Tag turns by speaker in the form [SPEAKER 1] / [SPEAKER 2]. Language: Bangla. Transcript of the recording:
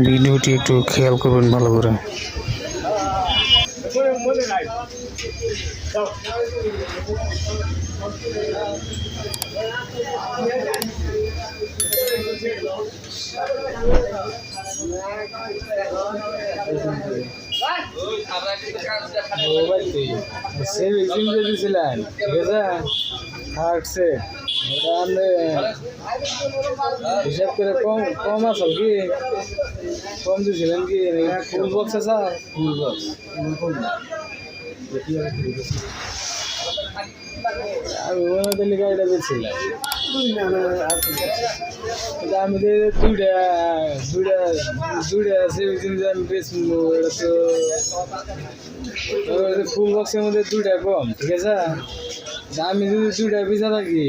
[SPEAKER 1] ভিডিওটি একটু খেয়াল করবেন ভালো করে।
[SPEAKER 2] হিসাব করে কম কম আসল কি কম দিয়েছিলেন কি ফুল বক্স আছে ফুল বক্স আমি ওনাদের লিখে এটা বেছিলাম আমি দুইটা দুইটা দুইটা আমি বেচবো এটা তো ফুল বক্সের মধ্যে দুইটা কম ঠিক আছে আমি যদি দুইটা বেচা থাকি